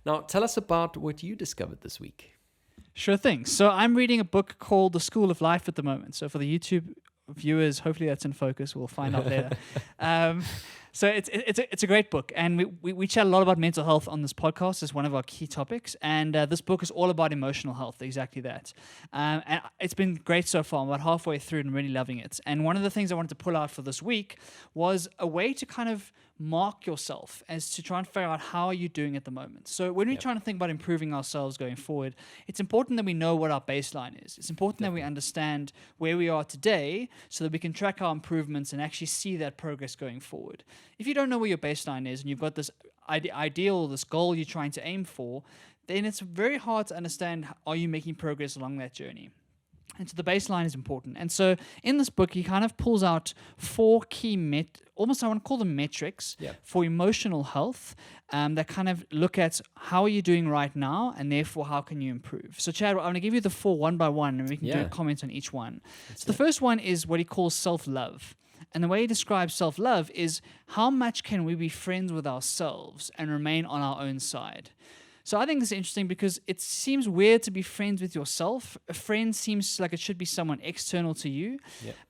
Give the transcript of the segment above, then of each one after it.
Now, tell us about what you discovered this week. Sure thing. So I'm reading a book called The School of Life at the moment. So for the YouTube viewers, hopefully that's in focus. We'll find out later. So it's a great book, and we chat a lot about mental health on this podcast as one of our key topics. And this book is all about emotional health, exactly that. And it's been great so far. I'm about halfway through and I'm really loving it. And one of the things I wanted to pull out for this week was a way to kind of mark yourself as to try and figure out how are you doing at the moment. So when we're trying to think about improving ourselves going forward, it's important that we know what our baseline is. It's important that we understand where we are today so that we can track our improvements and actually see that progress going forward. If you don't know where your baseline is and you've got this ideal, this goal you're trying to aim for, then it's very hard to understand, are you making progress along that journey? And so the baseline is important. And so in this book, he kind of pulls out four key almost I want to call them metrics for emotional health that kind of look at how are you doing right now, and therefore how can you improve. So Chad, I'm going to give you the four one by one, and we can do a comment on each one. So the first one is what he calls self-love. And the way he describes self-love is how much can we be friends with ourselves and remain on our own side. So I think this is interesting because it seems weird to be friends with yourself. A friend seems like it should be someone external to you.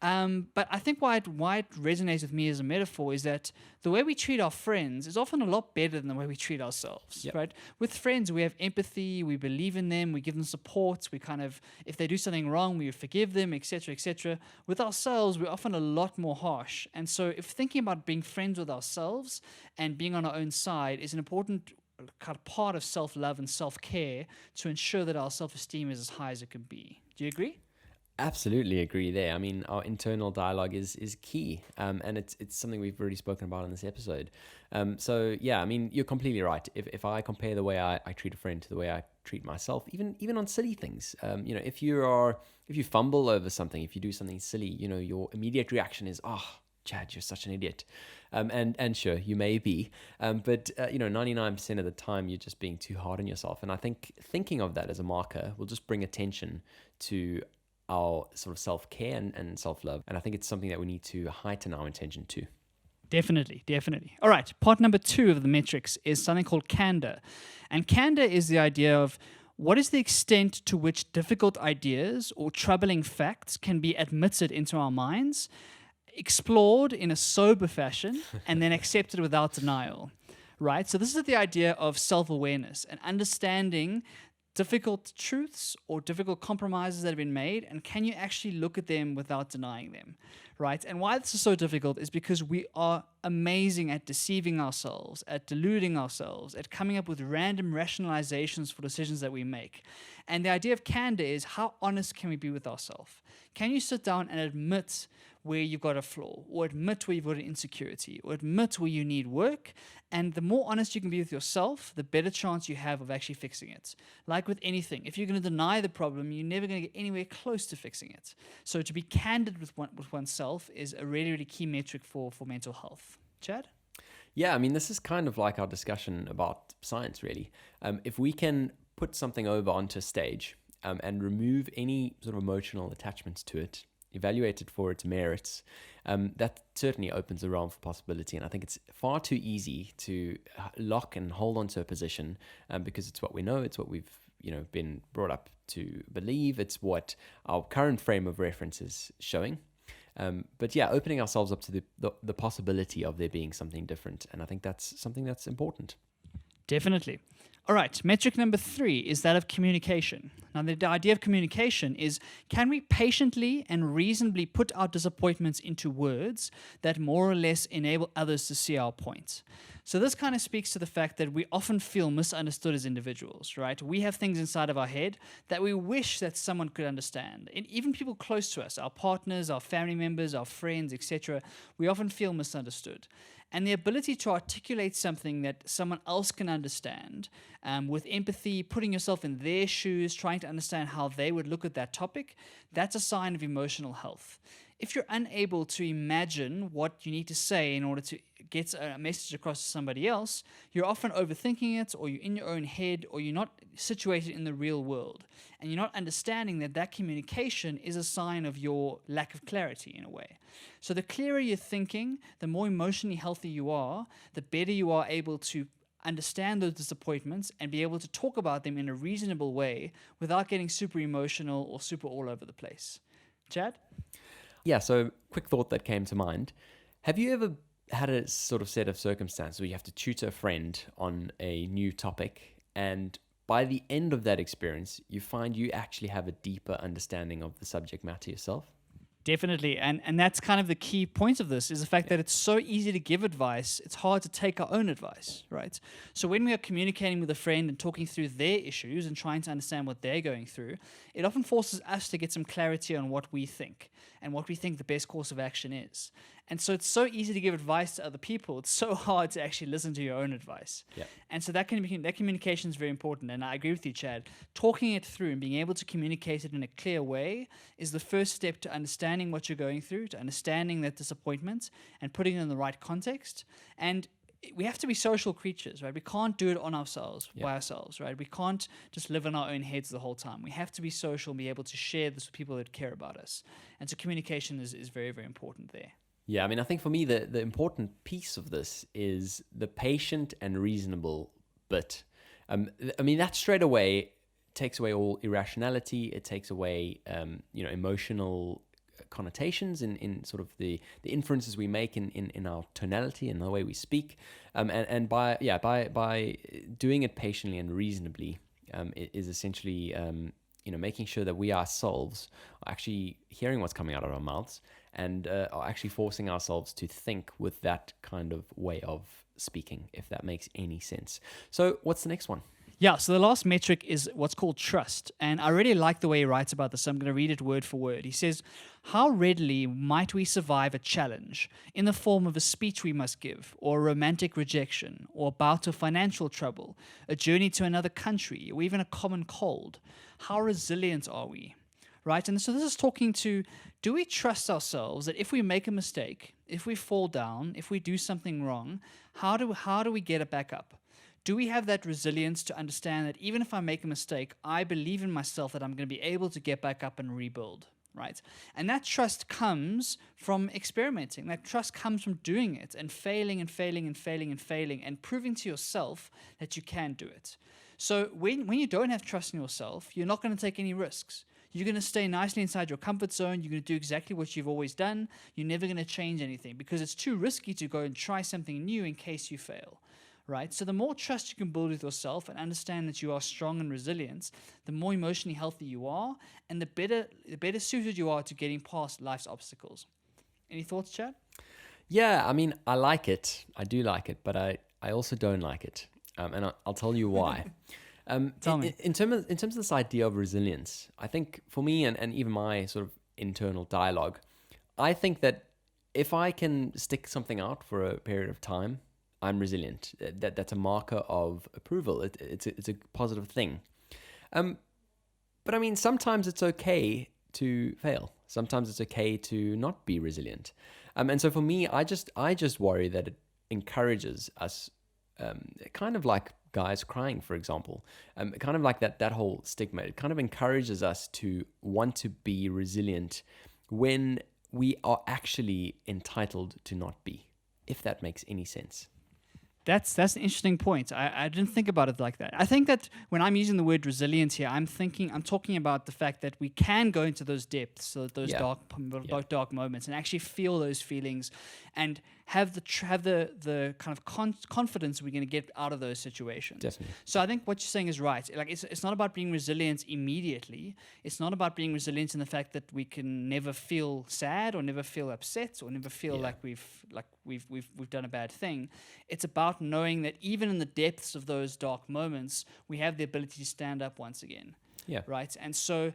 But I think why it resonates with me as a metaphor is that the way we treat our friends is often a lot better than the way we treat ourselves, right? With friends, we have empathy, we believe in them, we give them support, we kind of, if they do something wrong, we forgive them, etc., etc. With ourselves, we're often a lot more harsh. And so if thinking about being friends with ourselves and being on our own side is an important kind of part of self-love and self-care to ensure that our self-esteem is as high as it can be. Do you agree? Absolutely agree there. I mean, our internal dialogue is key, and it's something we've already spoken about in this episode. So yeah, I mean, you're completely right. If I compare the way I treat a friend to the way I treat myself, even on silly things, if you fumble over something, if you do something silly, your immediate reaction is, "Oh, Chad, you're such an idiot." And sure, you may be, but 99% of the time you're just being too hard on yourself. And I think thinking of that as a marker will just bring attention to our sort of self-care and self-love. And I think it's something that we need to heighten our attention to. Definitely. All right, part number 2 of the metrics is something called Candor. And Candor is the idea of what is the extent to which difficult ideas or troubling facts can be admitted into our minds, explored in a sober fashion, and then accepted without denial, right? So this is the idea of self-awareness and understanding difficult truths or difficult compromises that have been made, and can you actually look at them without denying them, right? And why this is so difficult is because we are amazing at deceiving ourselves, at deluding ourselves, at coming up with random rationalizations for decisions that we make. And the idea of candor is how honest can we be with ourselves? Can you sit down and admit where you've got a flaw, or admit where you've got an insecurity, or admit where you need work? And the more honest you can be with yourself, the better chance you have of actually fixing it. Like with anything, if you're going to deny the problem, you're never going to get anywhere close to fixing it. So to be candid with oneself is a really, really key metric for mental health. Chad? Yeah, I mean, this is kind of like our discussion about science, really. If we can put something over onto a stage and remove any sort of emotional attachments to it, evaluate it for its merits, that certainly opens the realm for possibility. And I think it's far too easy to lock and hold on to a position because it's what we know, it's what we've been brought up to believe, it's what our current frame of reference is showing. But yeah, opening ourselves up to the possibility of there being something different. And I think that's something that's important. Definitely. All right, metric number 3 is that of communication. Now, the idea of communication is, can we patiently and reasonably put our disappointments into words that more or less enable others to see our point? So this kind of speaks to the fact that we often feel misunderstood as individuals, right? We have things inside of our head that we wish that someone could understand. And even people close to us, our partners, our family members, our friends, etc., we often feel misunderstood. And the ability to articulate something that someone else can understand with empathy, putting yourself in their shoes, trying to understand how they would look at that topic, that's a sign of emotional health. If you're unable to imagine what you need to say in order to get a message across to somebody else, you're often overthinking it, or you're in your own head, or you're not situated in the real world. And you're not understanding that communication is a sign of your lack of clarity in a way. So the clearer you're thinking, the more emotionally healthy you are, the better you are able to understand those disappointments, and be able to talk about them in a reasonable way without getting super emotional or super all over the place. Chad? Yeah, so quick thought that came to mind. Have you ever had a sort of set of circumstances where you have to tutor a friend on a new topic, and by the end of that experience, you find you actually have a deeper understanding of the subject matter yourself? Definitely. And that's kind of the key point of this is the fact that it's so easy to give advice, it's hard to take our own advice, right? So when we are communicating with a friend and talking through their issues and trying to understand what they're going through, it often forces us to get some clarity on what we think and what we think the best course of action is. And so it's so easy to give advice to other people. It's so hard to actually listen to your own advice. Yeah. And so that communication is very important. And I agree with you, Chad. Talking it through and being able to communicate it in a clear way is the first step to understanding what you're going through, to understanding that disappointment and putting it in the right context. And we have to be social creatures, right? We can't do it on ourselves, by ourselves, right? We can't just live in our own heads the whole time. We have to be social and be able to share this with people that care about us. And so communication is very, very important there. Yeah, I mean, I think for me, the important piece of this is the patient and reasonable bit. I mean, that straight away takes away all irrationality. It takes away, emotional connotations in sort of the inferences we make in our tonality and the way we speak. And by doing it patiently and reasonably, it is essentially, making sure that we ourselves are actually hearing what's coming out of our mouths and are actually forcing ourselves to think with that kind of way of speaking, if that makes any sense. So what's the next one? Yeah, so the last metric is what's called trust. And I really like the way he writes about this. So I'm going to read it word for word. He says, how readily might we survive a challenge in the form of a speech we must give, or a romantic rejection, or a bout of financial trouble, a journey to another country, or even a common cold? How resilient are we? Right? And so this is talking to, do we trust ourselves that if we make a mistake, if we fall down, if we do something wrong, how do we get it back up? Do we have that resilience to understand that even if I make a mistake, I believe in myself that I'm going to be able to get back up and rebuild, right? And that trust comes from experimenting. That trust comes from doing it and failing and failing and failing and failing and proving to yourself that you can do it. So when you don't have trust in yourself, you're not going to take any risks. You're going to stay nicely inside your comfort zone. You're going to do exactly what you've always done. You're never going to change anything because it's too risky to go and try something new in case you fail. Right? So the more trust you can build with yourself and understand that you are strong and resilient, the more emotionally healthy you are, and the better suited you are to getting past life's obstacles. Any thoughts, Chad? Yeah, I mean, I like it. I do like it, but I also don't like it. And I'll tell you why. Tell me. In terms of this idea of resilience, I think for me and even my sort of internal dialogue, I think that if I can stick something out for a period of time, I'm resilient. That's a marker of approval. It's a positive thing. But I mean, sometimes it's okay to fail. Sometimes it's okay to not be resilient. And so for me, I just worry that it encourages us, kind of like guys crying, for example, kind of like that whole stigma. It kind of encourages us to want to be resilient when we are actually entitled to not be, if that makes any sense. That's an interesting point. I didn't think about it like that. I think that when I'm using the word resilience here, I'm talking about the fact that we can go into those depths, so those dark moments, and actually feel those feelings, and have the kind of confidence we're going to get out of those situations. Definitely. So I think what you're saying is right. Like it's not about being resilient immediately. It's not about being resilient in the fact that we can never feel sad or never feel upset or never feel like we've done a bad thing. It's about knowing that even in the depths of those dark moments, we have the ability to stand up once again. Yeah. Right. And so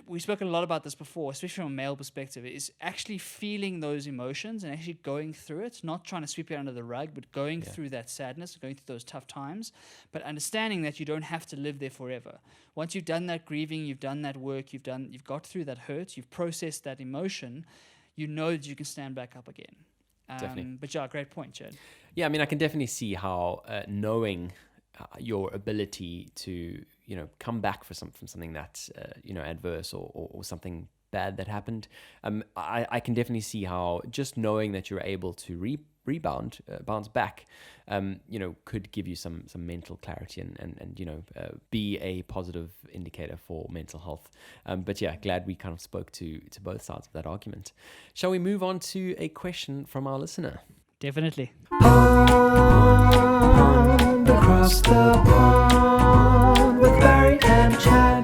we've spoken a lot about this before, especially from a male perspective, is actually feeling those emotions and actually going through it, not trying to sweep it under the rug, but going through that sadness, going through those tough times, but understanding that you don't have to live there forever. Once you've done that grieving, you've done that work, you've got through that hurt, you've processed that emotion, you know that you can stand back up again. Definitely. But yeah, great point, Chad. Yeah, I mean, I can definitely see how knowing your ability to come back from something that's adverse or something bad that happened, I can definitely see how just knowing that you're able to bounce back, could give you some mental clarity and be a positive indicator for mental health. But yeah, glad we kind of spoke to both sides of that argument. Shall we move on to a question from our listener? Definitely. Across the pond with Barry and Chad.